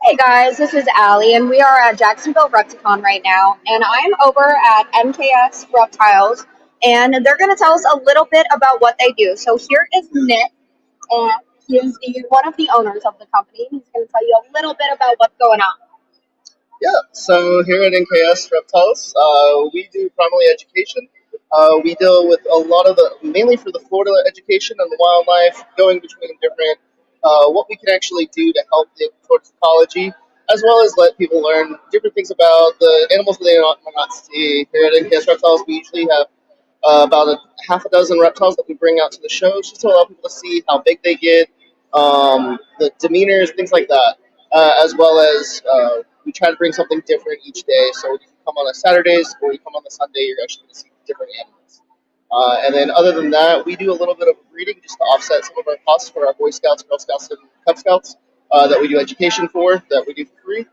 Hey guys, this is Allie, and we are at Jacksonville Repticon right now, and I'm over at MKS Reptiles, and they're going to tell us a little bit about what they do. So here is Nick, and he is one of the owners of the company. He's going to tell you a little bit about what's going on. Yeah, so here at NKS Reptiles, we do primarily education. We deal with a lot of mainly for the Florida education and the wildlife, going between different, what we can actually do to help the towards ecology, as well as let people learn different things about the animals that they might not see. Here at NKS Reptiles, we usually have about a half a dozen reptiles that we bring out to the shows just to allow people to see how big they get, the demeanors, things like that, as well as we try to bring something different each day. So if you come on a Saturdays or you come on the Sunday, you're actually going to see different animals. And then other than that, we do a little bit of breeding just to offset some of our costs for our Boy Scouts, Girl Scouts, and Cub Scouts that we do education for, that we do for free.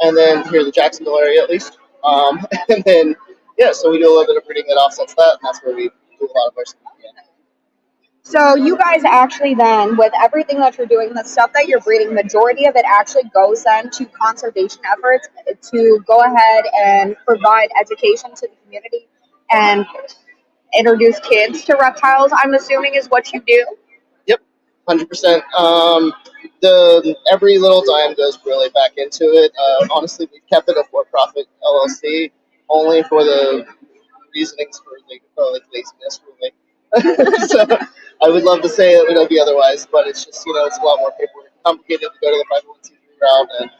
And then here in the Jacksonville area at least. And then, yeah, so we do a little bit of breeding that offsets that, and that's where we do a lot of our stuff. So you guys actually then, with everything that you're doing, the stuff that you're breeding, majority of it actually goes then to conservation efforts to go ahead and provide education to the community and introduce kids to reptiles, I'm assuming is what you do. Yep, 100%. The every little dime goes really back into it. Honestly, we've kept it a for-profit LLC only for the reasonings for like laziness, really. So I would love to say that it would be otherwise, but it's just it's a lot more paperwork, complicated to go to the 501c3 route, and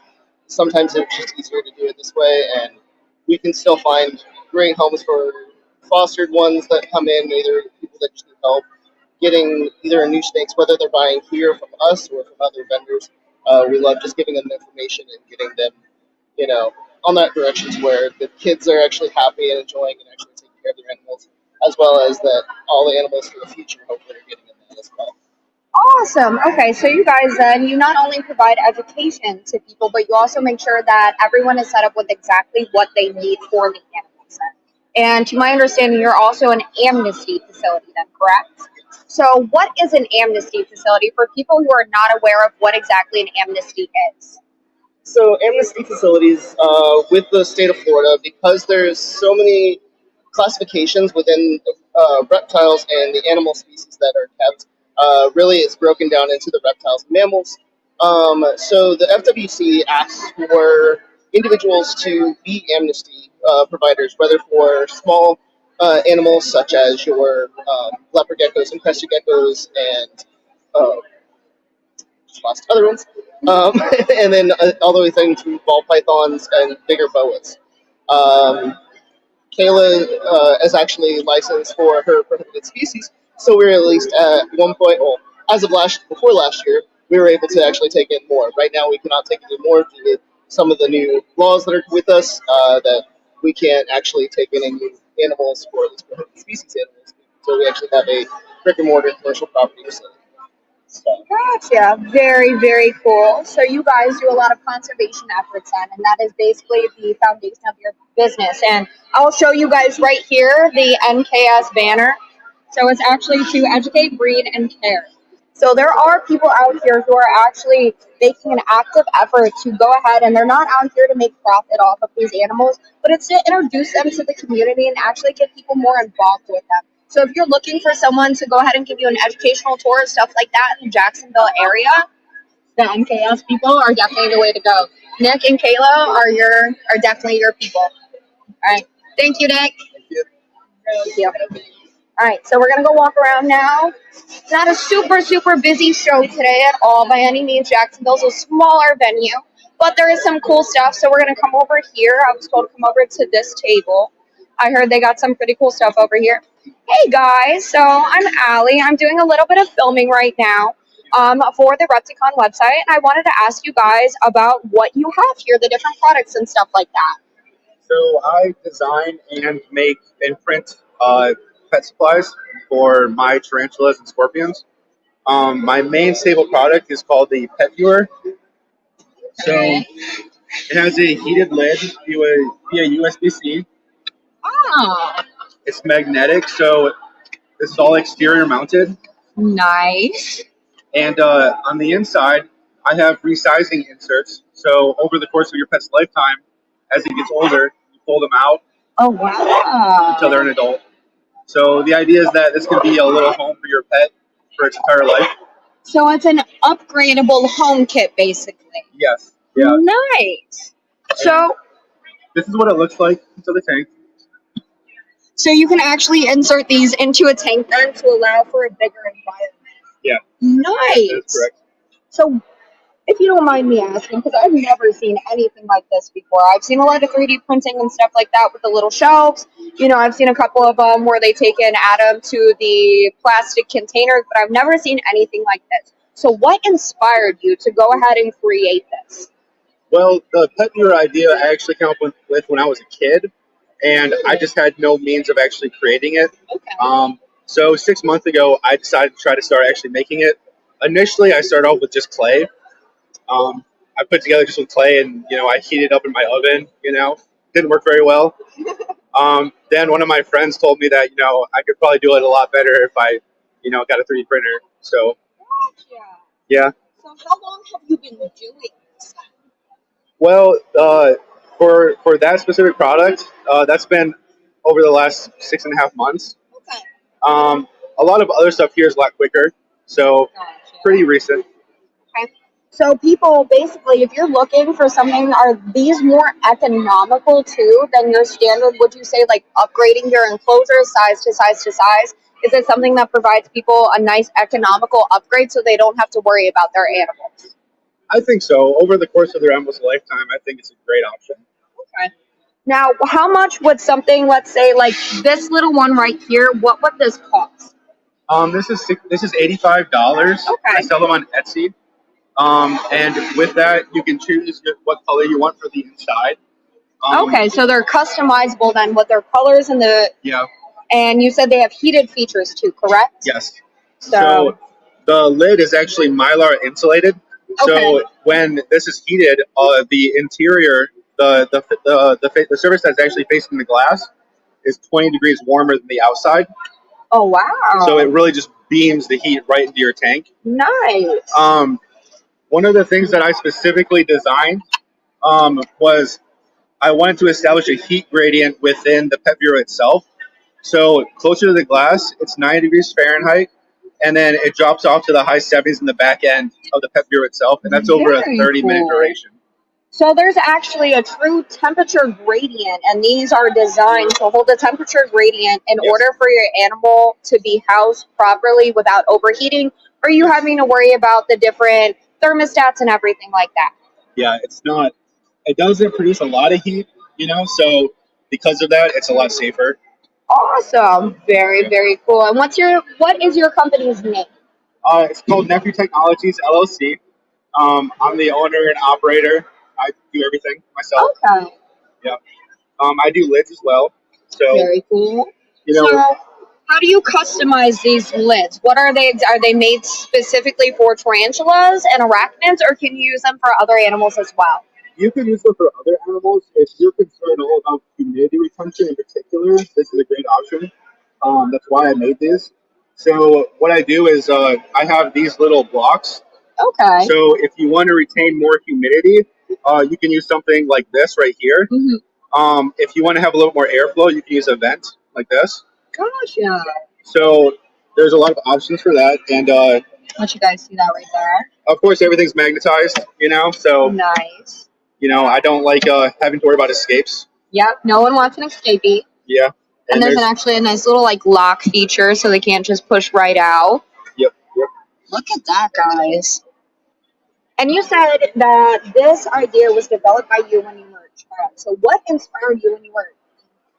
sometimes it's just easier to do it this way. And we can still find great homes for fostered ones that come in, either people that just need help getting either a new snakes, whether they're buying here from us or from other vendors. We love just giving them information and getting them, on that direction to where the kids are actually happy and enjoying and actually taking care of their animals, as well as that all the animals for the future hopefully are getting in that as well. Awesome. Okay, so you guys then, you not only provide education to people, but you also make sure that everyone is set up with exactly what they need for the animals. And to my understanding, you're also an amnesty facility then, correct? So what is an amnesty facility for people who are not aware of what exactly an amnesty is? So amnesty facilities with the state of Florida, because there's so many classifications within reptiles and the animal species that are kept, really it's broken down into the reptiles and mammals. So the FWC asks for individuals to be amnesty providers, whether for small animals such as your leopard geckos and crested geckos and just lost other ones, and then all the way through ball pythons and bigger boas. Um, Kayla is actually licensed for her prohibited species, so we were at least at one point, well, as of before last year, we were able to actually take in more. Right now, we cannot take in more due to some of the new laws that are with us that we can't actually take in any new animals for these prohibited species animals. So we actually have a brick and mortar commercial property facility. So, Gotcha. Very, very cool. So you guys do a lot of conservation efforts then, and that is basically the foundation of your business. And I'll show you guys right here the NKS banner. So it's actually to educate, breed, and care. So there are people out here who are actually making an active effort to go ahead, and they're not out here to make profit off of these animals, but it's to introduce them to the community and actually get people more involved with them. So if you're looking for someone to go ahead and give you an educational tour and stuff like that in the Jacksonville area, the NKS people are definitely the way to go. Nick and Kayla are definitely your people. All right. Thank you, Nick. Thank you. All right, so we're going to go walk around now. It's not a super, super busy show today at all by any means. Jacksonville's a smaller venue, but there is some cool stuff. So we're going to come over here. I was told to come over to this table. I heard they got some pretty cool stuff over here. Hey, guys. So I'm Allie. I'm doing a little bit of filming right now for the Repticon website, and I wanted to ask you guys about what you have here, the different products and stuff like that. So I design and make and print pet supplies for my tarantulas and scorpions. My main staple product is called the Pet Viewer. So it has a heated lid via USB-C. Oh, It's magnetic, so this is all exterior mounted. nice. And on the inside, I have resizing inserts. So over the course of your pet's lifetime, as it gets older, you pull them out Oh, wow. until they're an adult. So the idea is that this can be a little home for your pet for its entire life. So it's an upgradable home kit, basically. Yes. Yeah. Nice. So, This is what it looks like into the tank. so you can actually insert these into a tank then to allow for a bigger environment. Yeah. Nice. That's correct. So, if you don't mind me asking, because I've never seen anything like this before. I've seen a lot of 3D printing and stuff like that with the little shelves. You know, I've seen a couple of them where they take and add them to the plastic containers, but I've never seen anything like this. So what inspired you to go ahead and create this? Well, the pet viewer idea I actually came up with when I was a kid, and I just had no means of actually creating it. Okay. So 6 months ago, I decided to try to start actually making it. Initially, I started off with just clay. I put together just with clay, and I heated it up in my oven. Didn't work very well. Then one of my friends told me that I could probably do it a lot better if I got a 3D printer. So yeah. So how long have you been doing this? Well, for that specific product, that's been over the last 6.5 months. Okay. A lot of other stuff here is a lot quicker, so pretty recent. Okay. So people, basically, if you're looking for something, are these more economical too than your standard? Would you say like upgrading your enclosure size to size to size? Is it something that provides people a nice economical upgrade so they don't have to worry about their animals? I think so. Over the course of their animal's lifetime, I think it's a great option. Okay. Now, how much would something, let's say, like this little one right here, what would this cost? This is $85. Okay. I sell them on Etsy. And with that, you can choose what color you want for the inside. Okay, so they're customizable then with their colors and the. Yeah. And you said they have heated features too, correct? Yes. So So the lid is actually Mylar insulated. So Okay. when this is heated, the interior, the surface that's actually facing the glass, is 20 degrees warmer than the outside. Oh wow! So it really just beams the heat right into your tank. Nice. One of the things that I specifically designed was I wanted to establish a heat gradient within the pet bureau itself. So closer to the glass, it's 90 degrees Fahrenheit, and then it drops off to the high 70s in the back end of the pet bureau itself, and that's over a Very 30-minute cool. duration. So there's actually a true temperature gradient, and these are designed to hold the temperature gradient in Yes. order for your animal to be housed properly without overheating, or you having to worry about the different thermostats and everything like that. Yeah, it doesn't produce a lot of heat, so because of that, it's a lot safer. Awesome. Very, very cool. And what is your company's name? It's called Nephew Technologies LLC. I'm the owner and operator. I do everything myself. Okay. Yeah. I do lids as well. So Very cool. you know, So how do you customize these lids? What are they? Are they made specifically for tarantulas and arachnids, or can you use them for other animals as well? you can use them for other animals. If you're concerned all about humidity retention in particular, this is a great option. That's why I made these. So what I do is I have these little blocks. Okay. So if you want to retain more humidity, you can use something like this right here. If you want to have a little more airflow, you can use a vent like this. Gotcha. So there's a lot of options for that, and Let you guys see that right there. of course everything's magnetized. So Nice. I don't like having to worry about escapes. Yep. No one wants an escapee. Yeah, And there's actually a nice little like lock feature, so they can't just push right out. Yep. Look at that, guys. And you said that this idea was developed by you when you were a child. So what inspired you when you were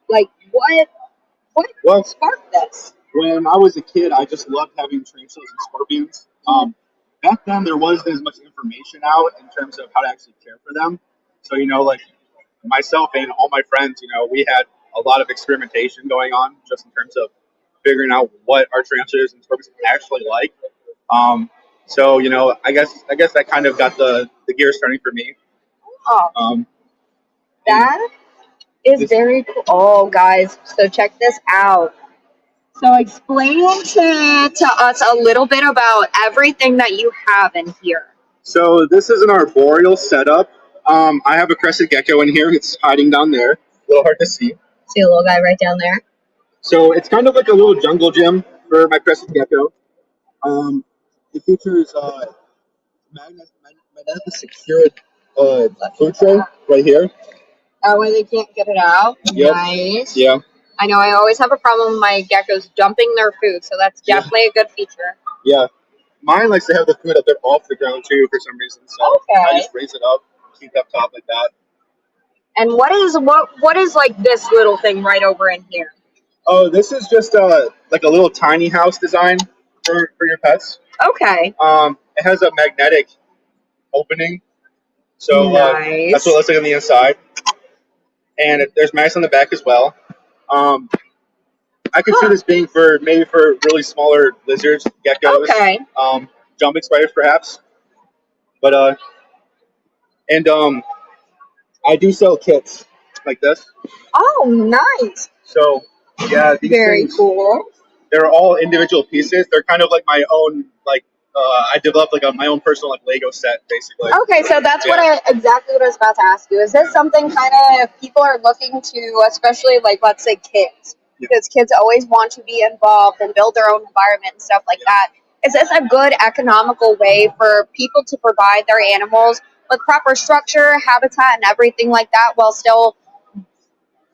like what Well, sparked this? when I was a kid, I just loved having tarantulas and scorpions. Back then, there wasn't as much information out in terms of how to actually care for them. So, like myself and all my friends, we had a lot of experimentation going on just in terms of figuring out what our tarantulas and scorpions actually like. So, I guess that kind of got the gears turning for me. Oh, Um, that is this- very cool. Oh, guys, so check this out. So explain to us a little bit about everything that you have in here. So this is an arboreal setup. I have a crested gecko in here. It's hiding down there. A little hard to see. See a little guy right down there. So it's kind of like a little jungle gym for my crested gecko. It features magnetically secured food tray right here. That way they can't get it out. Yep. Nice. Yeah. I know I always have a problem with my geckos dumping their food, so that's definitely a good feature. Yeah. Mine likes to have the food up there off the ground too for some reason. So Okay. I just raise it up, keep it up top like that. And what is like this little thing right over in here? Oh, this is just like a little tiny house design for your pets. Okay. It has a magnetic opening, so Nice. that's what it looks like on the inside. And there's magnets on the back as well. I could see this being for really smaller lizards, geckos, Okay. jumping spiders perhaps. But I do sell kits like this. Oh, nice. So yeah, these Very things, cool. they're all individual pieces. They're kind of like my own I developed like my own personal like Lego set basically. Okay, so that's exactly what I was about to ask you. Is this something kind of people are looking to, especially like let's say kids, because kids always want to be involved and build their own environment and stuff like that. Is this a good economical way for people to provide their animals with proper structure, habitat, and everything like that, while still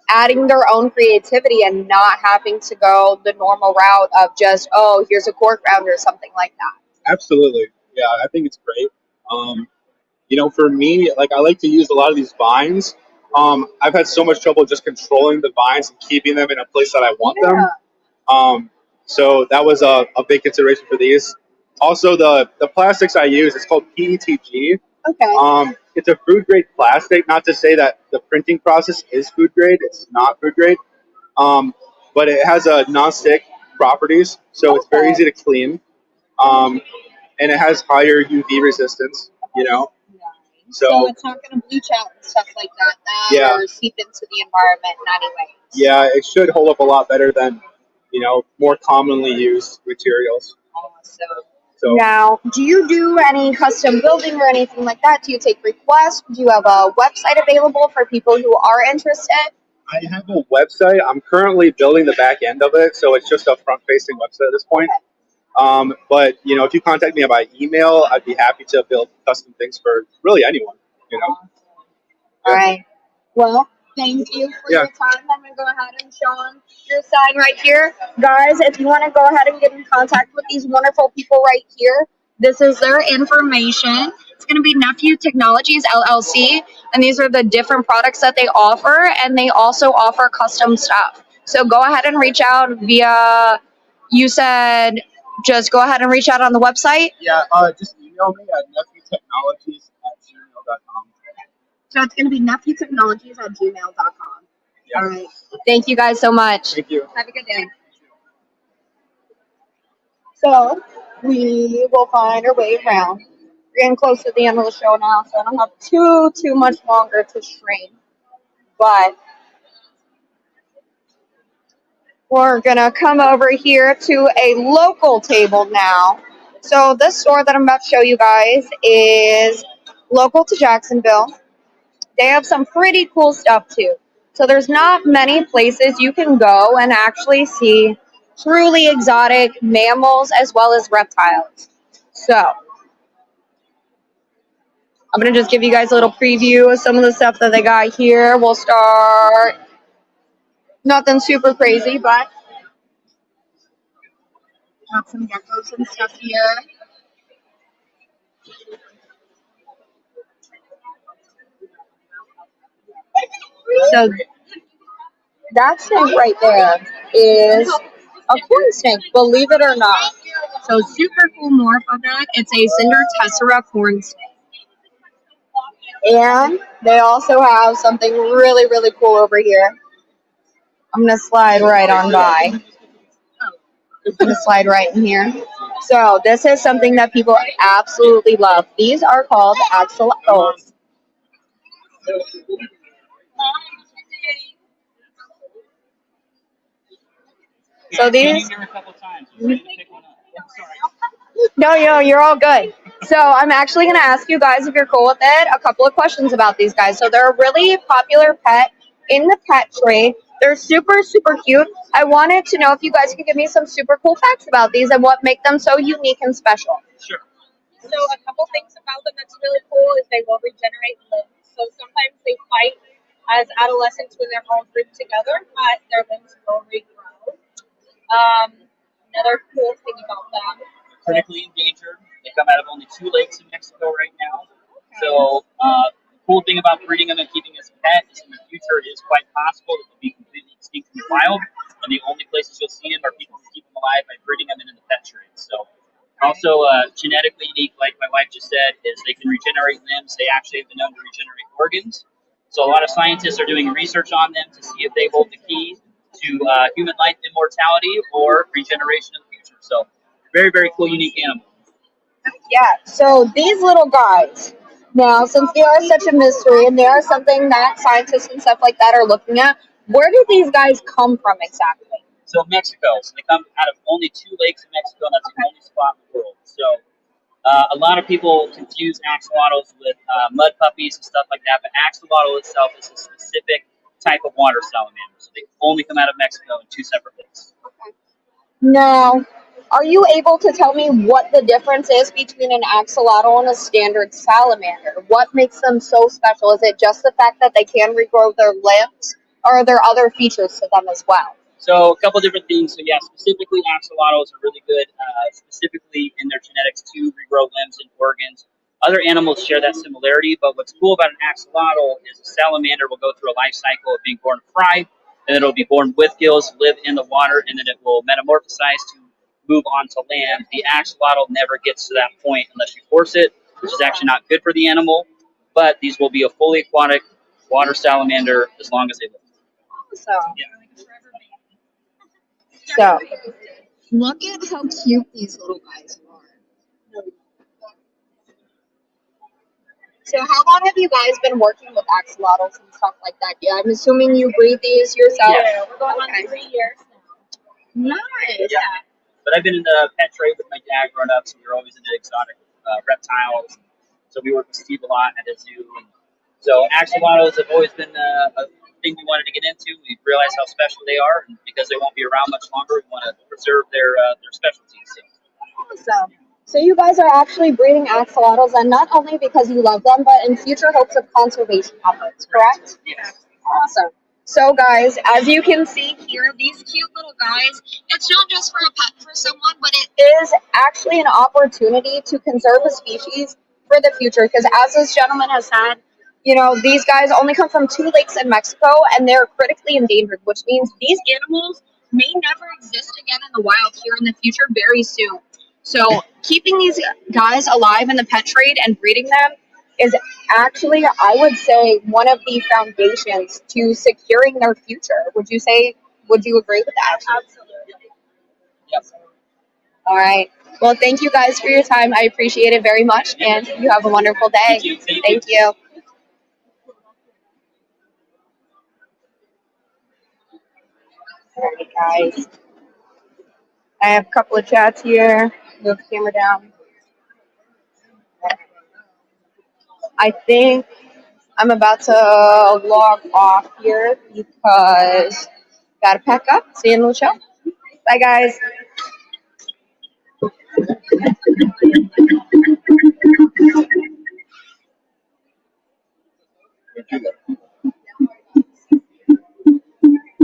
adding their own creativity and not having to go the normal route of just, oh, here's a cork round or something like that? Absolutely, yeah, I think it's great. For me, like I like to use a lot of these vines. I've had so much trouble just controlling the vines and keeping them in a place that I want them. So that was a big consideration for these. Also, the plastics I use, it's called PETG. Okay. It's a food grade plastic. Not to say that the printing process is food grade. It's not food grade. But it has non-stick properties, so it's very easy to clean. And it has higher UV resistance. So it's not going to bleach out and stuff like that, or seep into the environment in any way. Yeah, it should hold up a lot better than more commonly used materials. Awesome. So now, do you do any custom building or anything like that? Do you take requests? Do you have a website available for people who are interested? I have a website. I'm currently building the back end of it, so it's just a front-facing website at this point. But if you contact me by email, I'd be happy to build custom things for really anyone. All right. Well, thank you for your time. I'm going to go ahead and show them your sign right here. Guys, if you want to go ahead and get in contact with these wonderful people right here, this is their information. It's going to be Nephew Technologies, LLC, and these are the different products that they offer, and they also offer custom stuff. So go ahead and reach out via, you said, just go ahead and reach out on the website? Yeah, just email me at neptutechnologies@gmail.com. So it's going to be neptutechnologies@gmail.com. Yeah. All right. Thank you guys so much. Thank you. Have a good day. So we will find our way around. We're getting close to the end of the show now, so I don't have too much longer to strain. But we're going to come over here to a local table now. So this store that I'm about to show you guys is local to Jacksonville. They have some pretty cool stuff too. So there's not many places you can go and actually see truly exotic mammals as well as reptiles. So I'm going to just give you guys a little preview of some of the stuff that they got here. We'll start nothing super crazy, but got some geckos and stuff here. So that snake right there is a corn snake, believe it or not. So super cool morph of it. It's a Cinder tessera corn snake. And they also have something really, really cool over here. I'm going to slide right on by. I'm going to slide right in here. So this is something that people absolutely love. These are called axolotls. So these... No, you're all good. So I'm actually going to ask you guys, if you're cool with it, a couple of questions about these guys. So they're a really popular pet in the pet trade. They're super, super cute. I wanted to know if you guys could give me some super cool facts about these and what make them so unique and special. Sure. So a couple things about them that's really cool is they will regenerate limbs. So sometimes they fight as adolescents when they're all grouped together, but their limbs will regrow. Another cool thing about them. Critically endangered. They come out of only 2 lakes in Mexico right now. So the cool thing about breeding them and keeping as a pet is in the future it is quite possible that they'll be completely extinct in the wild, and the only places you'll see them are people who keep them alive by breeding them in the pet trade. So also genetically unique, like my wife just said, is they can regenerate limbs. They actually have been known to regenerate organs. So a lot of scientists are doing research on them to see if they hold the key to human life immortality or regeneration in the future. So very, very cool, unique animal. Yeah, so these little guys, now, since they are such a mystery and they are something that scientists and stuff like that are looking at, where do these guys come from exactly? So Mexico. So they come out of only 2 lakes in Mexico, and that's the only spot in the world. So a lot of people confuse axolotls with mud puppies and stuff like that, but axolotl itself is a specific type of water salamander. So they only come out of Mexico in 2 separate lakes. Now, are you able to tell me what the difference is between an axolotl and a standard salamander? What makes them so special? Is it just the fact that they can regrow their limbs, or are there other features to them as well? So a couple different things. So yeah, specifically axolotls are really good, specifically in their genetics to regrow limbs and organs. Other animals share that similarity, but what's cool about an axolotl is a salamander will go through a life cycle of being born fry, and then it'll be born with gills, live in the water, and then it will metamorphosize to move onto land. The axolotl never gets to that point unless you force it, which is actually not good for the animal. But these will be a fully aquatic water salamander as long as they live. So, Yeah. so look at how cute these little guys are. So how long have you guys been working with axolotls and stuff like that? Yeah, I'm assuming you breed these yourself. Yeah. We're going on 3 years now. Nice. Yeah. But I've been in the pet trade with my dad growing up, so we were always into exotic reptiles. So we worked with Steve a lot at a zoo. And so axolotls have always been a thing we wanted to get into. We realized how special they are, and because they won't be around much longer, we want to preserve their specialties. So. Awesome. So you guys are actually breeding axolotls, and not only because you love them, but in future hopes of conservation efforts, correct? Yes. Awesome. So guys, as you can see here, these cute little guys, it's not just for a pet for someone, but it is actually an opportunity to conserve a species for the future. Because as this gentleman has said, you know, these guys only come from 2 lakes in Mexico, and they're critically endangered, which means these animals may never exist again in the wild here in the future very soon. So keeping these guys alive in the pet trade and breeding them is actually, I would say, one of the foundations to securing their future. Would you agree with that? Absolutely. Yep. All right. Well, thank you guys for your time. I appreciate it very much, and you have a wonderful day. Thank you. Thank you. All right, guys. I have a couple of chats here. Move the camera down. I think I'm about to log off here because gotta pack up. See you in the show. Bye, guys. We do that.